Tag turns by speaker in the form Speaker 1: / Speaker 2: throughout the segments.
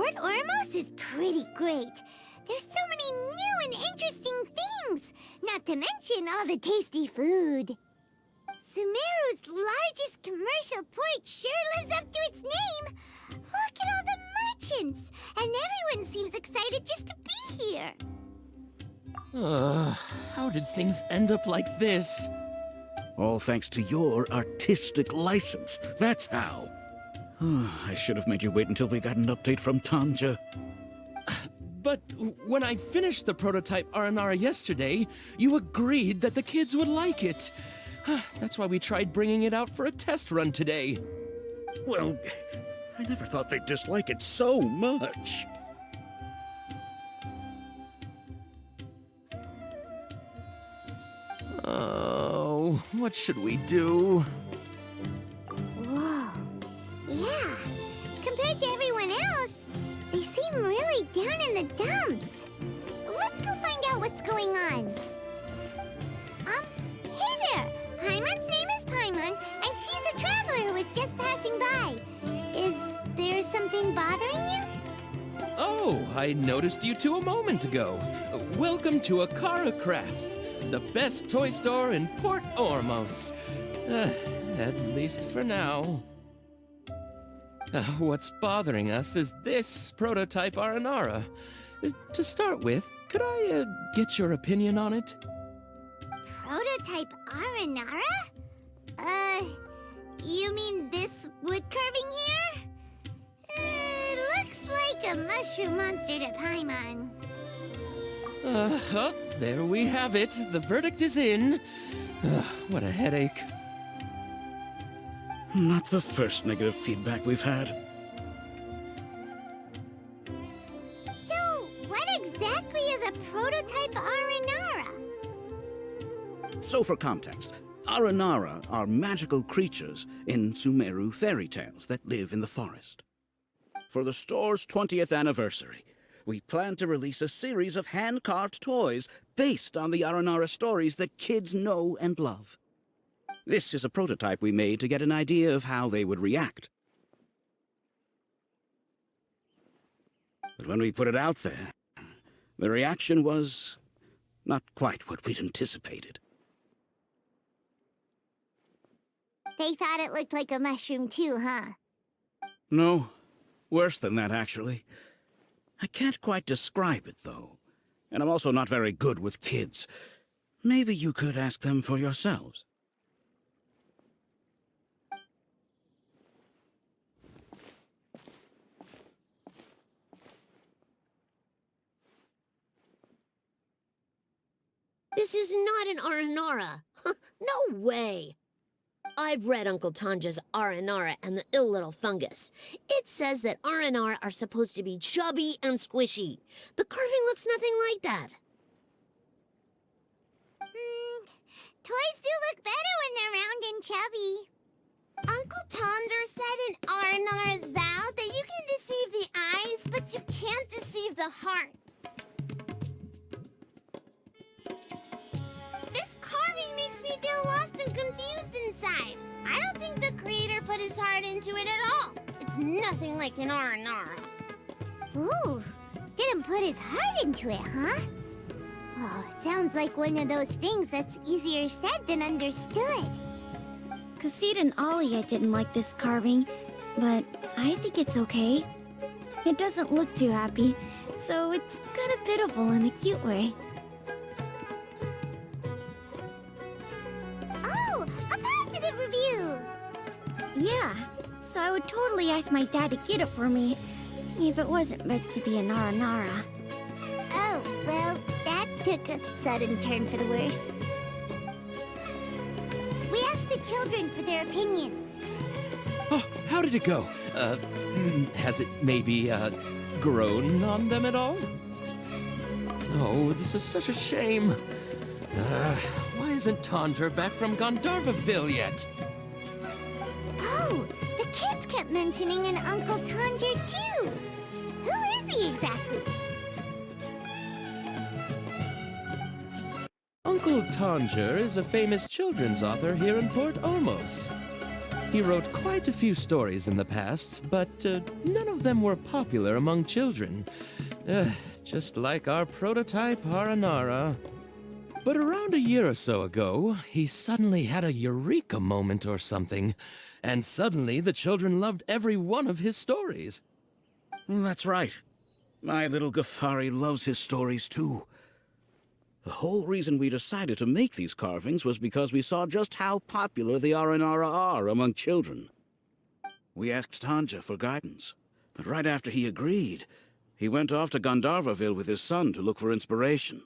Speaker 1: Port Ormos is pretty great. There's so many new and interesting things, not to mention all the tasty food. Sumeru's largest commercial port sure lives up to its name. Look at all the merchants, and everyone seems excited just to be here.
Speaker 2: How did things end up like this?
Speaker 3: All thanks to your artistic license. That's how. I should have made you wait until we got an update from Tanja.
Speaker 2: But when I finished the prototype Aranara yesterday, you agreed that the kids would like it. That's why we tried bringing it out for a test run today.
Speaker 3: Well, I never thought they'd dislike it so much.
Speaker 2: Oh, what should we do?
Speaker 1: Whoa. Yeah. Compared to everyone else, they seem really down in the dumps. Let's go find out what's going on. Hey there! Paimon's name is Paimon, and she's a traveler who was just passing by. Is there something bothering you?
Speaker 2: Oh, I noticed you two a moment ago. Welcome to Akara Crafts, the best toy store in Port Ormos. At least for now. What's bothering us is this prototype Aranara. To start with, could I get your opinion on it?
Speaker 1: Prototype Aranara? You mean this wood carving here? It looks like a mushroom monster to Paimon.
Speaker 2: Oh, there we have it. The verdict is in. What a headache.
Speaker 3: Not the first negative feedback we've had.
Speaker 1: So, what exactly is a prototype Aranara?
Speaker 3: So for context, Aranara are magical creatures in Sumeru fairy tales that live in the forest. For the store's 20th anniversary, we plan to release a series of hand-carved toys based on the Aranara stories that kids know and love. This is a prototype we made to get an idea of how they would react. But when we put it out there, the reaction was not quite what we'd anticipated.
Speaker 1: They thought it looked like a mushroom too, huh?
Speaker 3: No, worse than that, actually. I can't quite describe it, though. And I'm also not very good with kids. Maybe you could ask them for yourselves.
Speaker 4: This is not an Aranara. No way. I've read Uncle Tanja's Aranara and the Ill Little Fungus. It says that Aranara are supposed to be chubby and squishy. The carving looks nothing like that.
Speaker 1: Toys do look better when they're round and chubby. Uncle Tonder said in Aranara's vow that you can deceive the eyes, but you can't deceive the heart. This carving makes me feel lost and confused inside. I don't think the creator put his heart into it at all. It's nothing like an Aranara. Ooh, didn't put his heart into it, huh? Oh, sounds like one of those things that's easier said than understood.
Speaker 5: Kassid and Alia didn't like this carving, but I think it's okay. It doesn't look too happy, so it's kind of pitiful in a cute way.
Speaker 1: Oh, a positive review!
Speaker 5: Yeah, so I would totally ask my dad to get it for me, if it wasn't meant to be an Aranara.
Speaker 1: Oh, well, that took a sudden turn for the worse. We asked the children for their opinions.
Speaker 2: Oh, how did it go? Has it maybe, grown on them at all? Oh, this is such a shame. Why isn't Tandra back from Gandharvaville yet?
Speaker 1: Oh, the kids kept mentioning an Uncle Tanger, too. Who is he exactly?
Speaker 2: Uncle Tanger is a famous children's author here in Port Ormos. He wrote quite a few stories in the past, but none of them were popular among children. Just like our prototype Aranara. But around a year or so ago, he suddenly had a eureka moment or something, and suddenly the children loved every one of his stories.
Speaker 3: That's right. My little Ghaffari loves his stories too. The whole reason we decided to make these carvings was because we saw just how popular the Aranara are among children. We asked Tanja for guidance, but right after he agreed, he went off to Gandharvaville with his son to look for inspiration.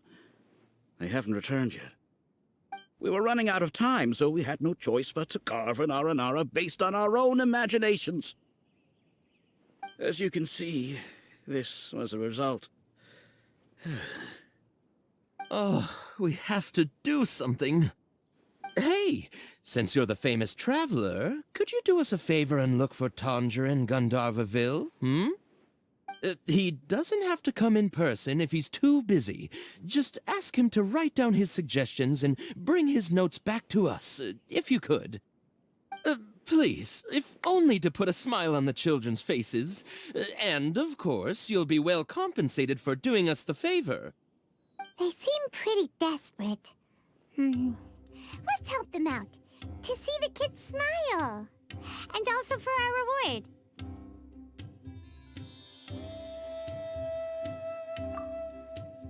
Speaker 3: They haven't returned yet. We were running out of time, so we had no choice but to carve an Aranara based on our own imaginations. As you can see, this was the result.
Speaker 2: Oh, we have to do something. Hey, since you're the famous traveler, could you do us a favor and look for Tanger in Gandharvaville, he doesn't have to come in person if he's too busy. Just ask him to write down his suggestions and bring his notes back to us, if you could. Please, if only to put a smile on the children's faces. And, of course, you'll be well compensated for doing us the favor.
Speaker 1: They seem pretty desperate. Let's help them out. To see the kids smile. And also for our reward.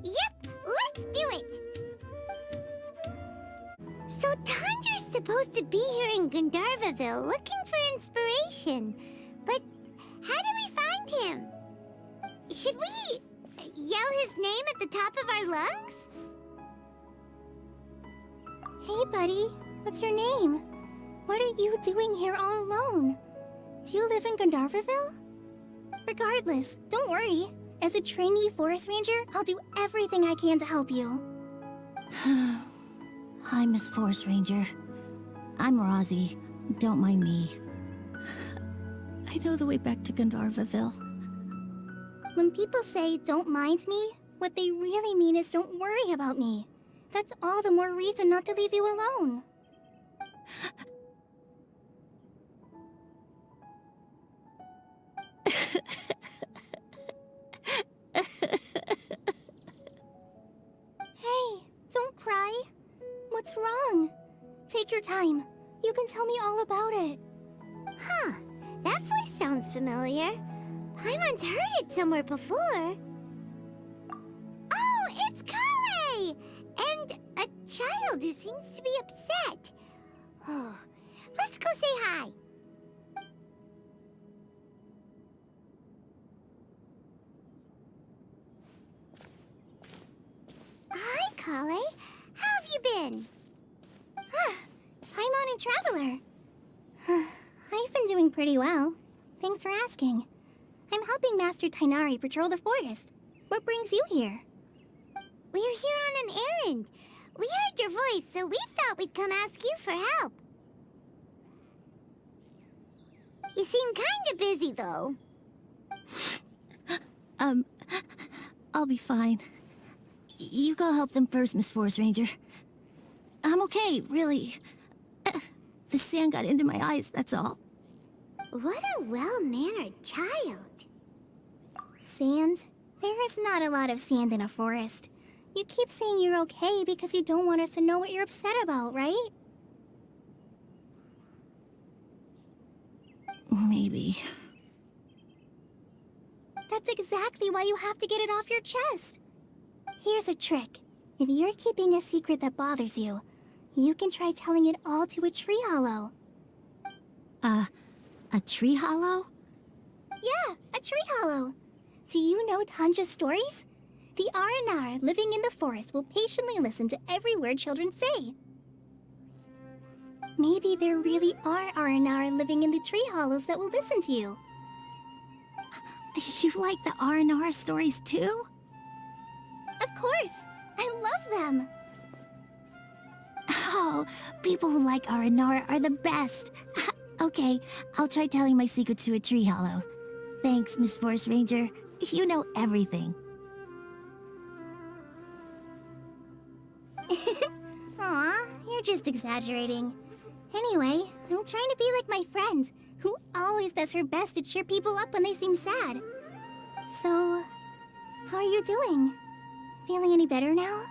Speaker 1: Yep, let's do it! So Tanger's supposed to be here in Gandharvaville looking for inspiration. But how do we find him? Should we yell his name at the top of our lungs?
Speaker 5: Hey, buddy. What's your name? What are you doing here all alone? Do you live in Gandharvaville? Regardless, don't worry. As a trainee forest ranger, I'll do everything I can to help you.
Speaker 6: Hi, Miss Forest Ranger. I'm Rozzy. Don't mind me. I know the way back to Gandharvaville.
Speaker 5: When people say, don't mind me, what they really mean is don't worry about me. That's all the more reason not to leave you alone. Hey, don't cry. What's wrong? Take your time. You can tell me all about it.
Speaker 1: Huh, that voice sounds familiar. Paimon's heard it somewhere before. Oh, it's Kale! And a child who seems to be upset. Oh, let's go say hi. Hi, Kale. How have you been?
Speaker 5: Paimon and Traveler. I've been doing pretty well. Thanks for asking. I'm helping Master Tainari patrol the forest. What brings you here?
Speaker 1: We're here on an errand. We heard your voice, so we thought we'd come ask you for help. You seem kinda busy, though.
Speaker 6: I'll be fine. You go help them first, Miss Forest Ranger. I'm okay, really. The sand got into my eyes, that's all.
Speaker 1: What a well-mannered child.
Speaker 5: Sand? There is not a lot of sand in a forest. You keep saying you're okay because you don't want us to know what you're upset about, right?
Speaker 6: Maybe.
Speaker 5: That's exactly why you have to get it off your chest. Here's a trick. If you're keeping a secret that bothers you, you can try telling it all to a tree hollow.
Speaker 6: A tree hollow?
Speaker 5: Yeah, a tree hollow. Do you know Tanja's stories? The Aranara living in the forest will patiently listen to every word children say. Maybe there really are Aranara living in the tree hollows that will listen to you.
Speaker 6: You like the Aranara stories too?
Speaker 5: Of course! I love them!
Speaker 6: Oh, people who like Aranara are the best. Okay, I'll try telling my secret to a tree hollow. Thanks, Miss Forest Ranger. You know everything.
Speaker 5: Aw, you're just exaggerating. Anyway, I'm trying to be like my friend, who always does her best to cheer people up when they seem sad. So, how are you doing? Feeling any better now?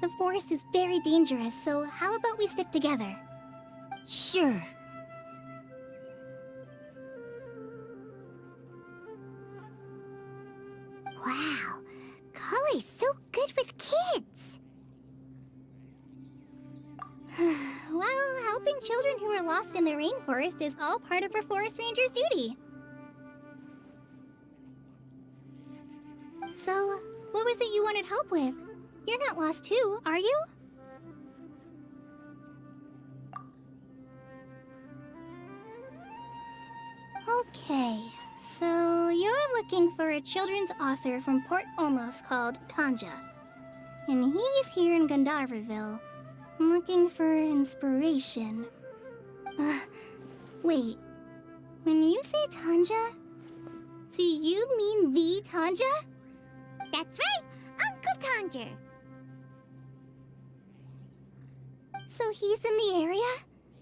Speaker 5: The forest is very dangerous, so how about we stick together?
Speaker 6: Sure.
Speaker 1: Wow, Kale's so good with kids.
Speaker 5: Well, helping children who are lost in the rainforest is all part of a forest ranger's duty. So, what was it you wanted help with? You're not lost too, are you? Okay, so you're looking for a children's author from Port Olmos called Tanja. And he's here in Gandharvaville, looking for inspiration. Wait, when you say Tanja, do you mean the Tanja?
Speaker 1: That's right, Uncle Tanger.
Speaker 5: So he's in the area,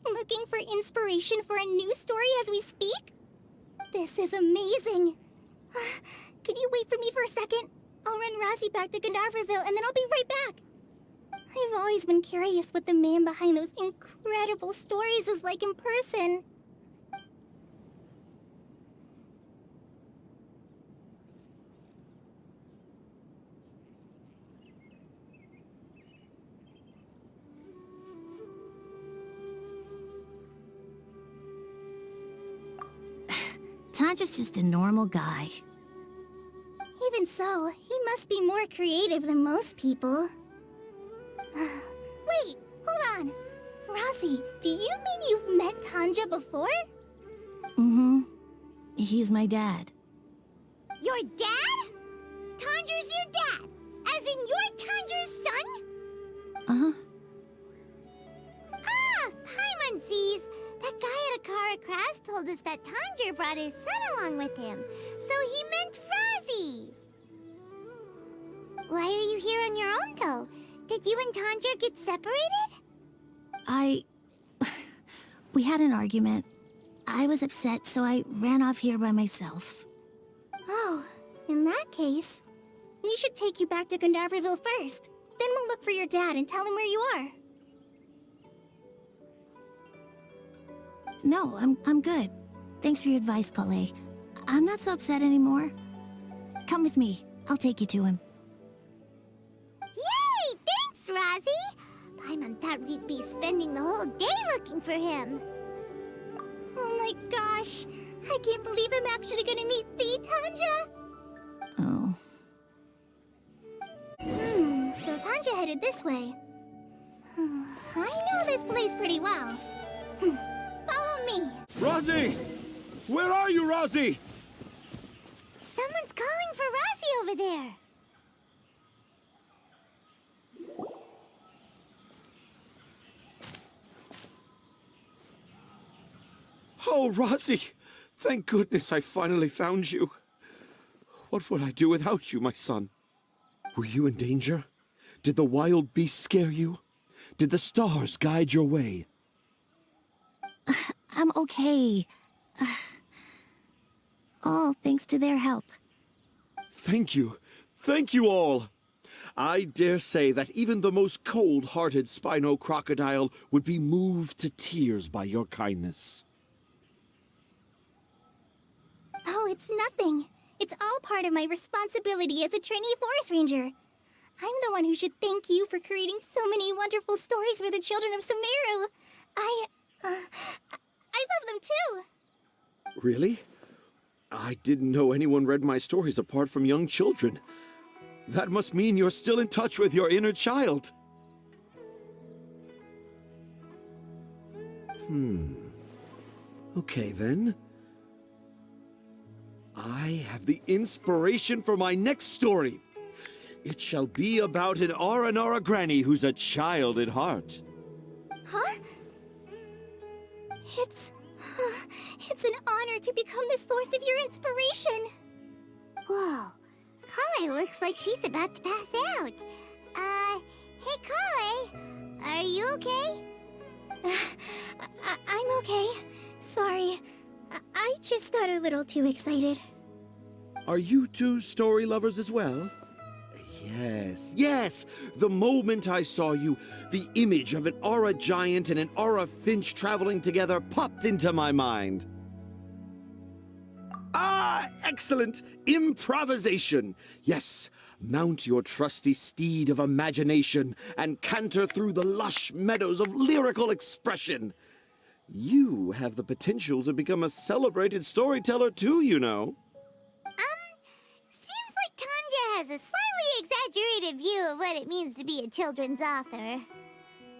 Speaker 5: looking for inspiration for a new story as we speak? This is amazing. Could you wait for me for a second? I'll run Razzie back to Gandharvaville and then I'll be right back. I've always been curious what the man behind those incredible stories is like in person.
Speaker 6: Tanja's just a normal guy.
Speaker 5: Even so, he must be more creative than most people. Wait, hold on. Razzie, do you mean you've met Tanja before?
Speaker 6: Mm-hmm. He's my dad.
Speaker 1: Your dad? Tanger's your dad? As in you're Tanger's son?
Speaker 6: Uh-huh.
Speaker 1: Ah, Paimon sees. That guy at Akara Craft told us that Tanger brought his son along with him. So he meant Razzie. Why are you here on your own, though? Did you and Tanger get separated?
Speaker 6: We had an argument. I was upset, so I ran off here by myself.
Speaker 5: Oh, in that case, we should take you back to Gandharvaville first. Then we'll look for your dad and tell him where you are.
Speaker 6: No, I'm good. Thanks for your advice, Kale. I'm not so upset anymore. Come with me. I'll take you to him.
Speaker 1: Yay! Thanks, Razzie! Paimon thought we'd be spending the whole day looking for him.
Speaker 5: Oh my gosh, I can't believe I'm actually gonna meet the Tanja!
Speaker 6: Oh.
Speaker 5: So Tanja headed this way. I know this place pretty well. Follow me.
Speaker 7: Razzie! Where are you, Razzie?
Speaker 1: Someone's calling for Razzie over there.
Speaker 7: Oh, Razzie! Thank goodness I finally found you. What would I do without you, my son? Were you in danger? Did the wild beasts scare you? Did the stars guide your way?
Speaker 6: I'm okay. All thanks to their help.
Speaker 7: Thank you. Thank you all. I dare say that even the most cold-hearted Spino crocodile would be moved to tears by your kindness.
Speaker 5: Oh, it's nothing. It's all part of my responsibility as a trainee forest ranger. I'm the one who should thank you for creating so many wonderful stories for the children of Sumeru. I love them too.
Speaker 7: Really? I didn't know anyone read my stories apart from young children. That must mean you're still in touch with your inner child. Okay, then. I have the inspiration for my next story. It shall be about an Aranara granny who's a child at heart.
Speaker 5: Huh? It's an honor to become the source of your inspiration.
Speaker 1: Whoa, Kale looks like she's about to pass out. Hey Kale, are you okay?
Speaker 5: I'm okay. Sorry. I just got a little too excited.
Speaker 7: Are you two story lovers as well? Yes. The moment I saw you, the image of an aura giant and an aura finch traveling together popped into my mind. Ah, excellent! Improvisation! Yes, mount your trusty steed of imagination and canter through the lush meadows of lyrical expression. You have the potential to become a celebrated storyteller too, you know.
Speaker 1: Seems like Tanja has a slightly exaggerated view of what it means to be a children's author.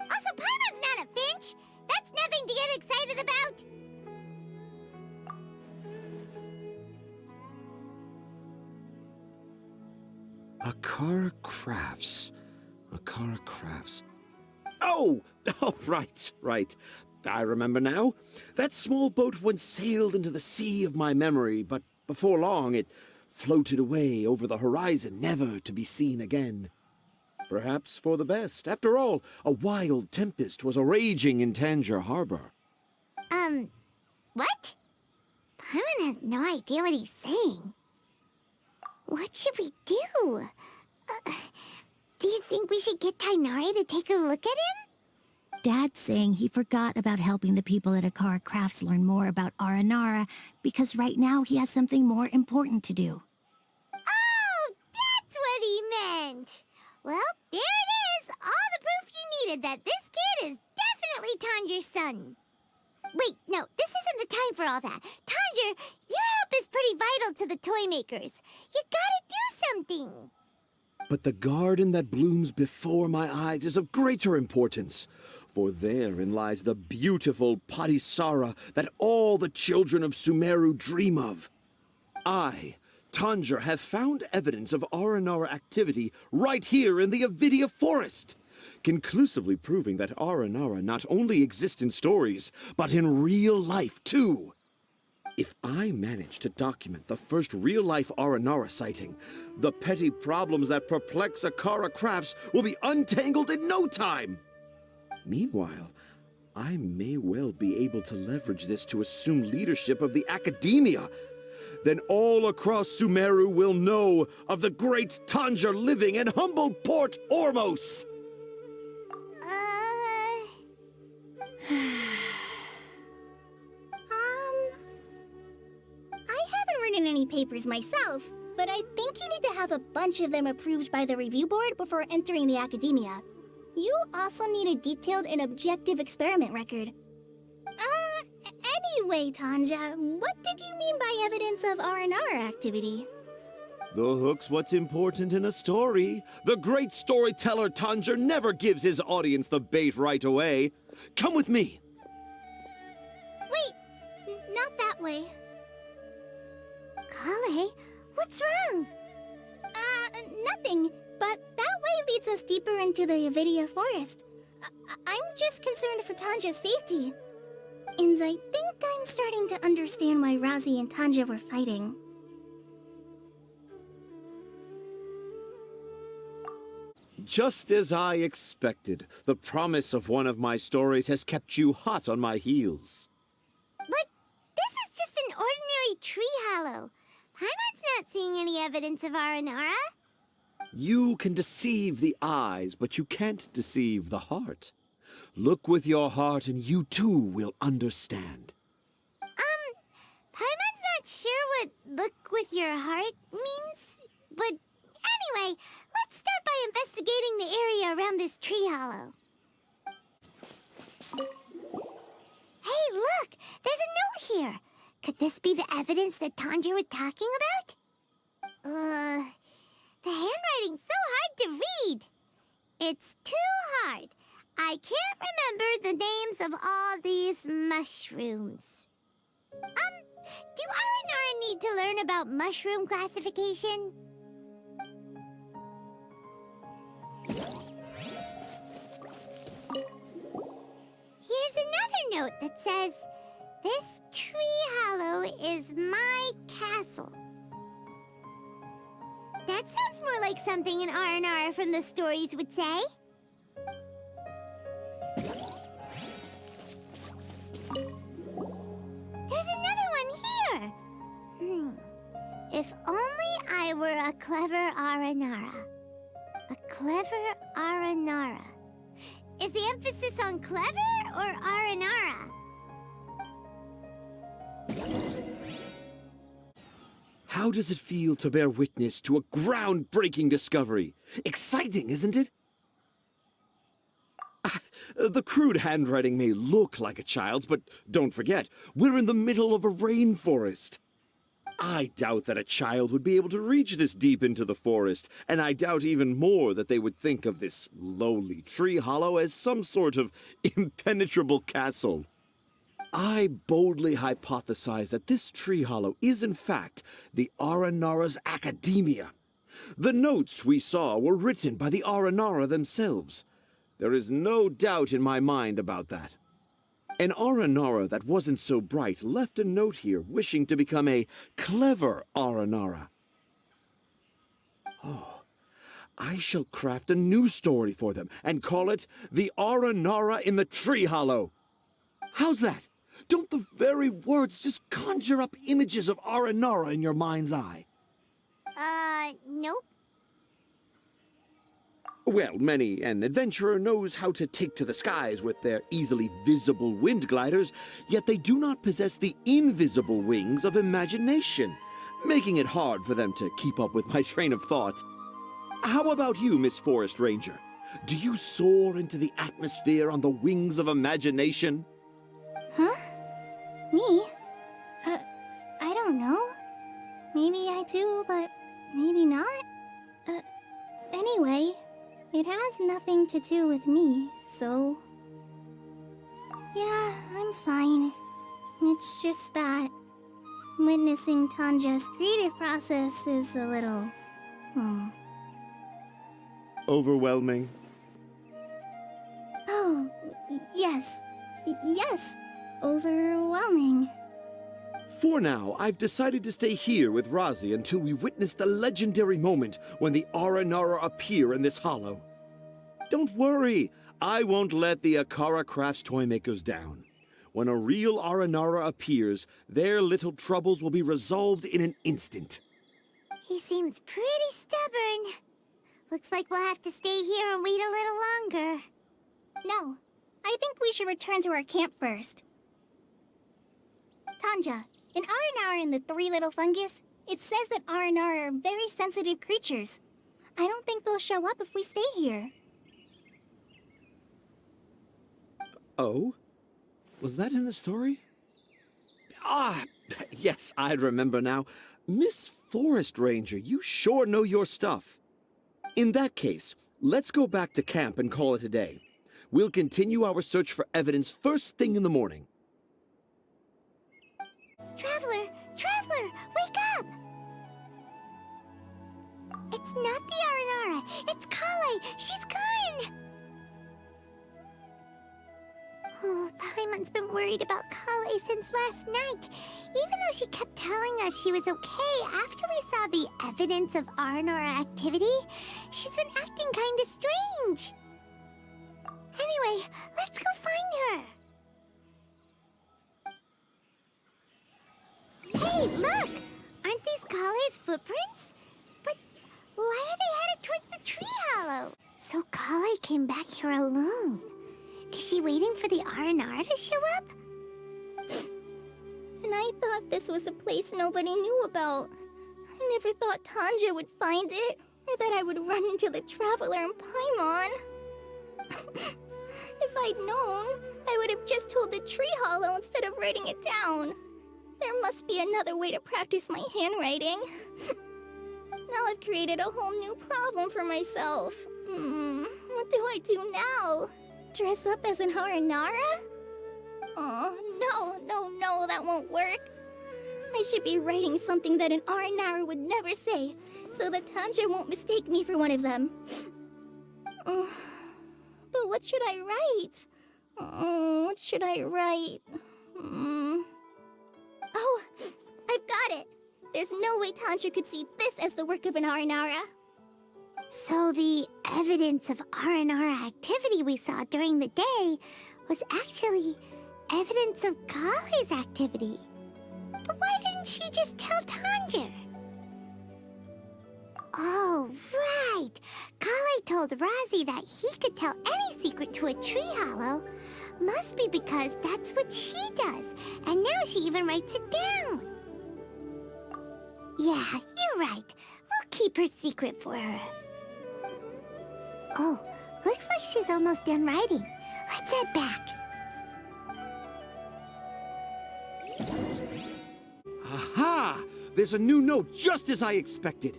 Speaker 1: Also, Paimon's not a finch. That's nothing to get excited about.
Speaker 7: Akara Crafts. Oh, right. I remember now. That small boat once sailed into the sea of my memory, but before long it floated away over the horizon, never to be seen again. Perhaps for the best. After all, a wild tempest was a-raging in Tangier Harbor.
Speaker 1: What? Paimon has no idea what he's saying. What should we do? Do you think we should get Tainari to take a look at him?
Speaker 6: Dad's saying he forgot about helping the people at Akara Crafts learn more about Aranara because right now he has something more important to do.
Speaker 1: Oh, that's what he meant. Well, there it is. All the proof you needed that this kid is definitely Tanger's son. Wait, no, this isn't the time for all that. Tanger, your help is pretty vital to the toy makers. You gotta do something.
Speaker 7: But the garden that blooms before my eyes is of greater importance, for therein lies the beautiful Padisara that all the children of Sumeru dream of. I, Tanger, have found evidence of Aranara activity right here in the Avidia Forest, conclusively proving that Aranara not only exists in stories, but in real life too. If I manage to document the first real-life Aranara sighting, the petty problems that perplex Akara Crafts will be untangled in no time. Meanwhile, I may well be able to leverage this to assume leadership of the academia. Then all across Sumeru will know of the great Tanger living in humble Port Ormos.
Speaker 5: I haven't written any papers myself, but I think you need to have a bunch of them approved by the review board before entering the academia. You also need a detailed and objective experiment record. Anyway, Tanja, what did you mean by evidence of Aranara activity?
Speaker 7: The hook's what's important in a story. The great storyteller Tanger never gives his audience the bait right away. Come with me.
Speaker 5: Wait, not that way.
Speaker 1: Kale, what's wrong?
Speaker 5: Nothing. But that way leads us deeper into the Avidia Forest. I'm just concerned for Tanja's safety. And I think I'm starting to understand why Razi and Tanja were fighting.
Speaker 7: Just as I expected, the promise of one of my stories has kept you hot on my heels.
Speaker 1: But this is just an ordinary tree hollow. Paimon's not seeing any evidence of Aranara.
Speaker 7: You can deceive the eyes, but you can't deceive the heart. Look with your heart and you too will understand.
Speaker 1: Paimon's not sure what look with your heart means. But anyway, let's start by investigating the area around this tree hollow. Hey, look! There's a note here. Could this be the evidence that Tanger was talking about? The handwriting's so hard to read. It's too hard. I can't remember the names of all these mushrooms. Do Aranara need to learn about mushroom classification? Here's another note that says, "This tree hollow is my castle." That sounds more like something an Aranara from the stories would say. clever Aranara. Is the emphasis on clever or Aranara?
Speaker 7: How does it feel to bear witness to a groundbreaking discovery? Exciting, isn't it? The crude handwriting may look like a child's, but don't forget, we're in the middle of a rainforest. I doubt that a child would be able to reach this deep into the forest, and I doubt even more that they would think of this lowly tree hollow as some sort of impenetrable castle. I boldly hypothesize that this tree hollow is in fact the Aranara's academia. The notes we saw were written by the Aranara themselves. There is no doubt in my mind about that. An Aranara that wasn't so bright left a note here wishing to become a clever Aranara. Oh, I shall craft a new story for them and call it The Aranara in the Tree Hollow. How's that? Don't the very words just conjure up images of Aranara in your mind's eye?
Speaker 1: Nope.
Speaker 7: Well, many an adventurer knows how to take to the skies with their easily visible wind gliders, yet they do not possess the invisible wings of imagination, making it hard for them to keep up with my train of thought. How about you, Miss Forest Ranger? Do you soar into the atmosphere on the wings of imagination?
Speaker 5: Huh? Me? I don't know. Maybe I do, but maybe not. Anyway, it has nothing to do with me, so... Yeah, I'm fine. It's just that witnessing Tanja's creative process is a little...
Speaker 7: Overwhelming.
Speaker 5: Oh, yes. Yes. Overwhelming.
Speaker 7: For now, I've decided to stay here with Razi until we witness the legendary moment when the Aranara appear in this hollow. Don't worry, I won't let the Akara Crafts toymakers down. When a real Aranara appears, their little troubles will be resolved in an instant.
Speaker 1: He seems pretty stubborn. Looks like we'll have to stay here and wait a little longer.
Speaker 5: No, I think we should return to our camp first. Tanja, in Aranara and the Three Little Fungus, it says that Aranara are very sensitive creatures. I don't think they'll show up if we stay here.
Speaker 7: Oh? Was that in the story? Ah, yes, I remember now. Miss Forest Ranger, you sure know your stuff. In that case, let's go back to camp and call it a day. We'll continue our search for evidence first thing in the morning.
Speaker 1: Traveler! Traveler! Wake up! It's not the Aranara! It's Kale! She's gone! Oh, Paimon's been worried about Kale since last night. Even though she kept telling us she was okay after we saw the evidence of Aranara activity, she's been acting kinda strange. Anyway, let's go find her. Hey, look! Aren't these Kale's footprints? But why are they headed towards the tree hollow? So Kale came back here alone. Is she waiting for the Aranara to show up?
Speaker 5: And I thought this was a place nobody knew about. I never thought Tanja would find it, or that I would run into the Traveler and Paimon. If I'd known, I would have just told the tree hollow instead of writing it down. There must be another way to practice my handwriting. Now I've created a whole new problem for myself. What do I do now? Dress up as an Aranara? Oh, no, that won't work. I should be writing something that an Aranara would never say, so that Tanja won't mistake me for one of them. But what should I write? What should I write? Oh, I've got it! There's no way Tanja could see this as the work of an Aranara.
Speaker 1: So the evidence of Aranara activity we saw during the day was actually evidence of Kale's activity. But why didn't she just tell Tanja? Oh, right. Kale told Rozzy that he could tell any secret to a tree hollow. Must be because that's what she does. And now she even writes it down. Yeah, you're right. We'll keep her secret for her. Oh, looks like she's almost done writing. Let's head back.
Speaker 7: Aha! There's a new note just as I expected.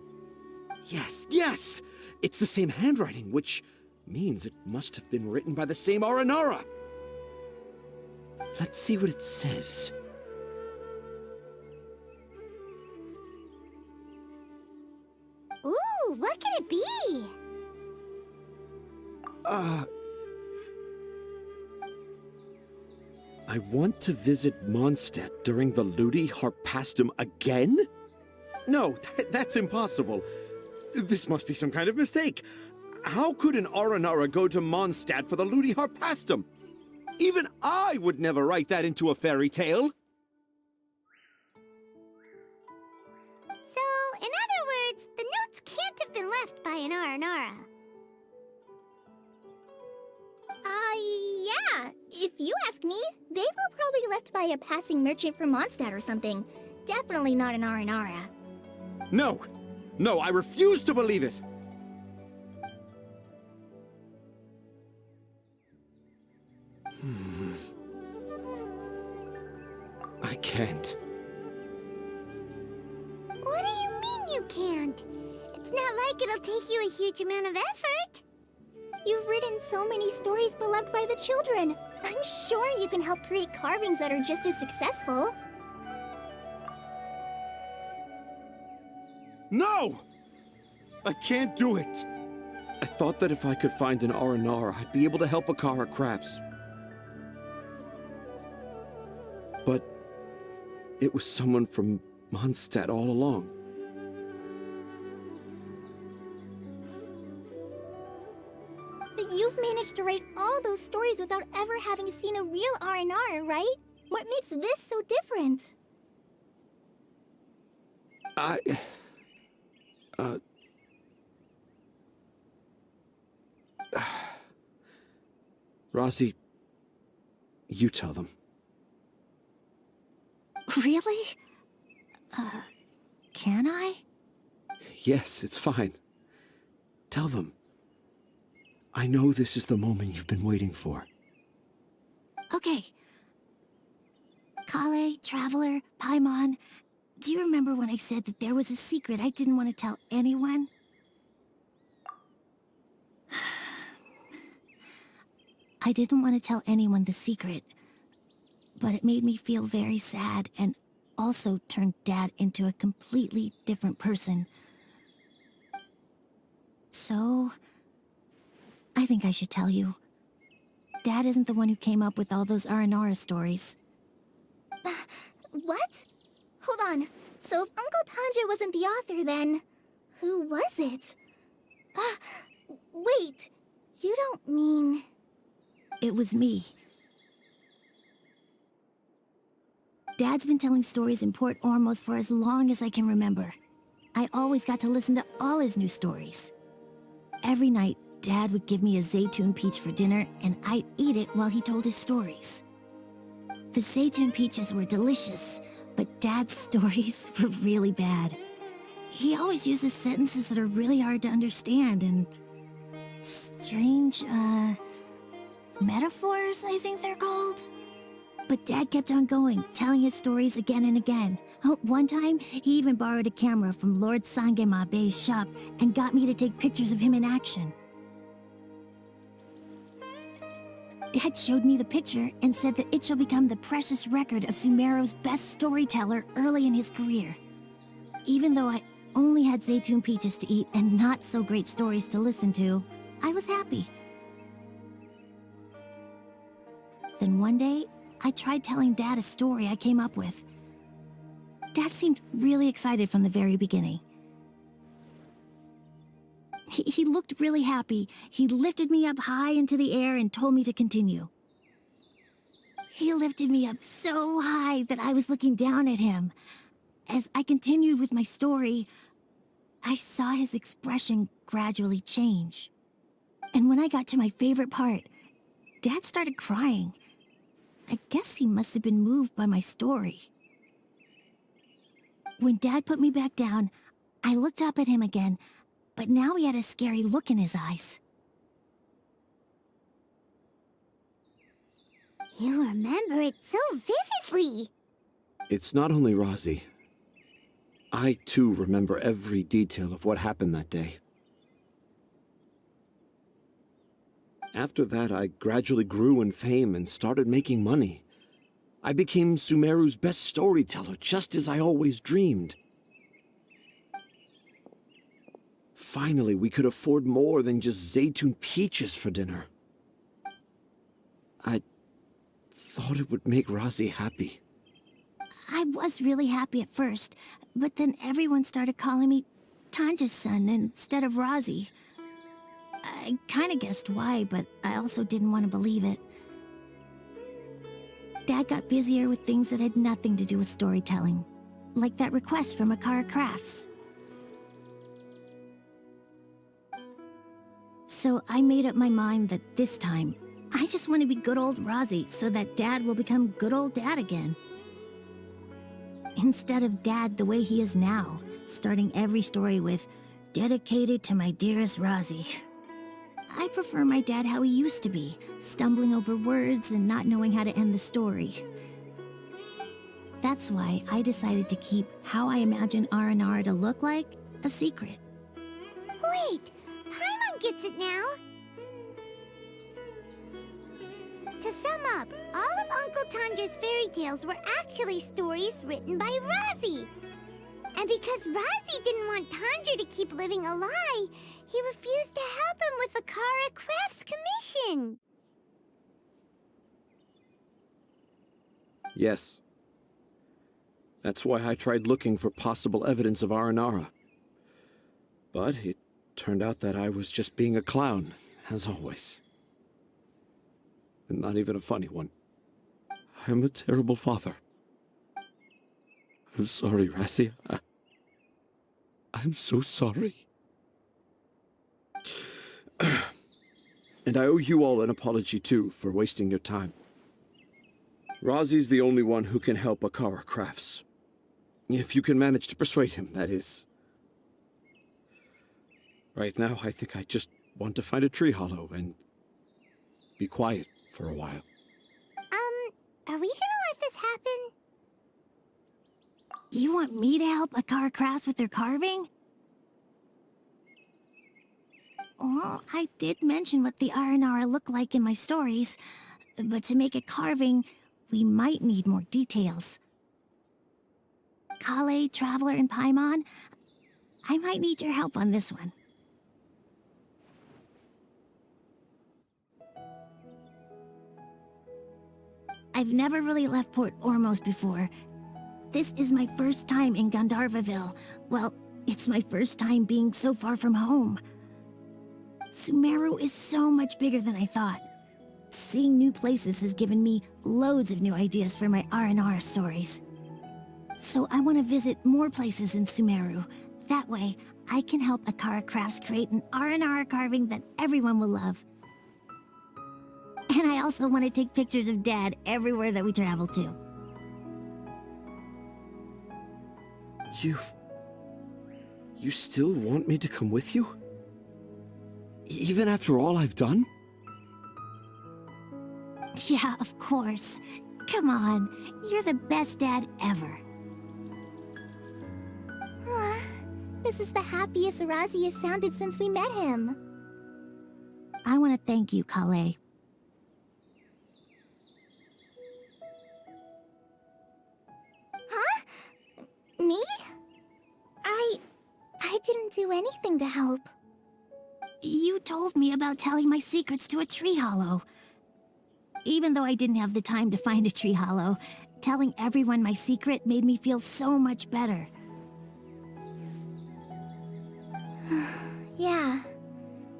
Speaker 7: Yes, yes! It's the same handwriting, which means it must have been written by the same Aranara. Let's see what it says.
Speaker 1: Ooh, what could it be?
Speaker 7: I want to visit Mondstadt during the Ludi Harpastum again? No, that's impossible. This must be some kind of mistake. How could an Aranara go to Mondstadt for the Ludi Harpastum? Even I would never write that into a fairy tale.
Speaker 1: So, in other words, the notes can't have been left by an Aranara.
Speaker 5: Yeah. If you ask me, they were probably left by a passing merchant from Mondstadt or something. Definitely not an Aranara.
Speaker 7: No, no, I refuse to believe it. I can't.
Speaker 1: What do you mean you can't? It's not like it'll take you a huge amount of effort.
Speaker 5: You've written so many stories beloved by the children. I'm sure you can help create carvings that are just as successful.
Speaker 7: No! I can't do it. I thought that if I could find an Aranara, I'd be able to help Akara Crafts. But it was someone from Mondstadt all along.
Speaker 5: But you've managed to write all those stories without ever having seen a real Aranara, right? What makes this so different?
Speaker 7: Rozzy, you tell them.
Speaker 6: Really? Can I?
Speaker 7: Yes, it's fine. Tell them. I know this is the moment you've been waiting for.
Speaker 6: Okay. Kale, Traveler, Paimon, do you remember when I said that there was a secret I didn't want to tell anyone? I didn't want to tell anyone the secret, but it made me feel very sad and also turned Dad into a completely different person. So, I think I should tell you. Dad isn't the one who came up with all those Aranara stories.
Speaker 5: What? Hold on. So if Uncle Tanja wasn't the author, then who was it? Wait. You don't mean...
Speaker 6: It was me. Dad's been telling stories in Port Ormos for as long as I can remember. I always got to listen to all his new stories. Every night, Dad would give me a Zaytun peach for dinner, and I'd eat it while he told his stories. The Zaytun peaches were delicious, but Dad's stories were really bad. He always uses sentences that are really hard to understand, and strange, metaphors, I think they're called. But Dad kept on going, telling his stories again and again. One time, he even borrowed a camera from Lord Sangema Bey's shop and got me to take pictures of him in action. Dad showed me the picture and said that it shall become the precious record of Sumeru's best storyteller early in his career. Even though I only had Zaytun peaches to eat and not so great stories to listen to, I was happy. Then one day, I tried telling Dad a story I came up with. Dad seemed really excited from the very beginning. He looked really happy. He lifted me up high into the air and told me to continue. He lifted me up so high that I was looking down at him. As I continued with my story, I saw his expression gradually change. And when I got to my favorite part, Dad started crying. I guess he must have been moved by my story. When Dad put me back down, I looked up at him again, but now he had a scary look in his eyes.
Speaker 1: You remember it so vividly.
Speaker 7: It's not only Rosie. I, too, remember every detail of what happened that day. After that, I gradually grew in fame and started making money. I became Sumeru's best storyteller, just as I always dreamed. Finally, we could afford more than just Zaytun peaches for dinner. I thought it would make Rosie happy.
Speaker 6: I was really happy at first, but then everyone started calling me Tanja's son instead of Rosie. I kinda guessed why, but I also didn't want to believe it. Dad got busier with things that had nothing to do with storytelling, like that request from Akara Crafts. So I made up my mind that this time, I just want to be good old Rosie so that Dad will become good old Dad again. Instead of Dad the way he is now, starting every story with, "Dedicated to my dearest Rosie." I prefer my dad how he used to be, stumbling over words and not knowing how to end the story. That's why I decided to keep how I imagine Aranara to look like a secret.
Speaker 1: Wait, Paimon gets it now. To sum up, all of Uncle Tanja's fairy tales were actually stories written by Rosie. And because Rosie didn't want Tanja to keep living a lie, he refused to help him with the Akara Crafts commission.
Speaker 7: Yes. That's why I tried looking for possible evidence of Aranara. But it turned out that I was just being a clown, as always. And not even a funny one. I'm a terrible father. I'm sorry, Razzie. I'm so sorry. And I owe you all an apology, too, for wasting your time. Rosie's the only one who can help Akara Crafts. If you can manage to persuade him, that is. Right now, I think I just want to find a tree hollow and be quiet for a while.
Speaker 1: Are we gonna let this happen?
Speaker 6: You want me to help Akara Crafts with their carving? Well, I did mention what the Aranara look like in my stories, but to make a carving, we might need more details. Kale, Traveler, and Paimon, I might need your help on this one. I've never really left Port Ormos before. This is my first time in Gandharvaville. Well, it's my first time being so far from home. Sumeru is so much bigger than I thought. Seeing new places has given me loads of new ideas for my Aranara stories. So I want to visit more places in Sumeru. That way, I can help Akara Crafts create an Aranara carving that everyone will love. And I also want to take pictures of Dad everywhere that we travel to.
Speaker 7: You still want me to come with you? Even after all I've done?
Speaker 6: Yeah, of course. Come on, you're the best dad ever.
Speaker 5: This is the happiest Razi has sounded since we met him.
Speaker 6: I want to thank you, Kale.
Speaker 5: Huh? Me? I didn't do anything to help.
Speaker 6: You told me about telling my secrets to a tree hollow. Even though I didn't have the time to find a tree hollow, telling everyone my secret made me feel so much better.
Speaker 5: Yeah,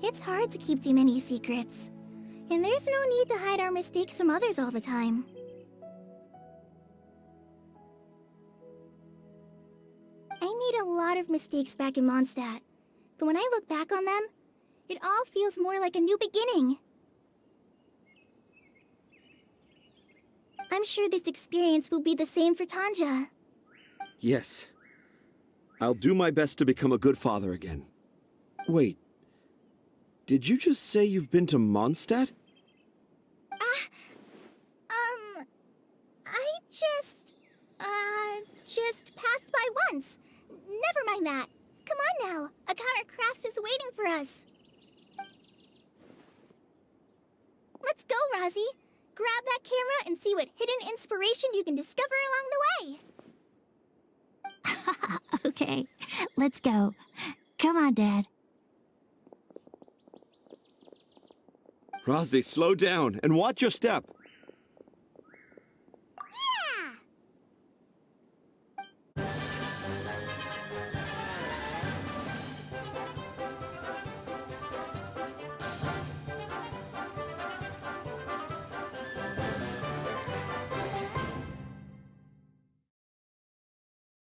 Speaker 5: it's hard to keep too many secrets. And there's no need to hide our mistakes from others all the time. I made a lot of mistakes back in Mondstadt, but when I look back on them, it all feels more like a new beginning. I'm sure this experience will be the same for Tanja.
Speaker 7: Yes. I'll do my best to become a good father again. Wait. Did you just say you've been to Mondstadt?
Speaker 5: I just passed by once. Never mind that. Come on now. Akara Crafts is waiting for us. Let's go, Rozzy. Grab that camera and see what hidden inspiration you can discover along the way.
Speaker 6: Okay, let's go. Come on, Dad.
Speaker 7: Rozzy, slow down and watch your step.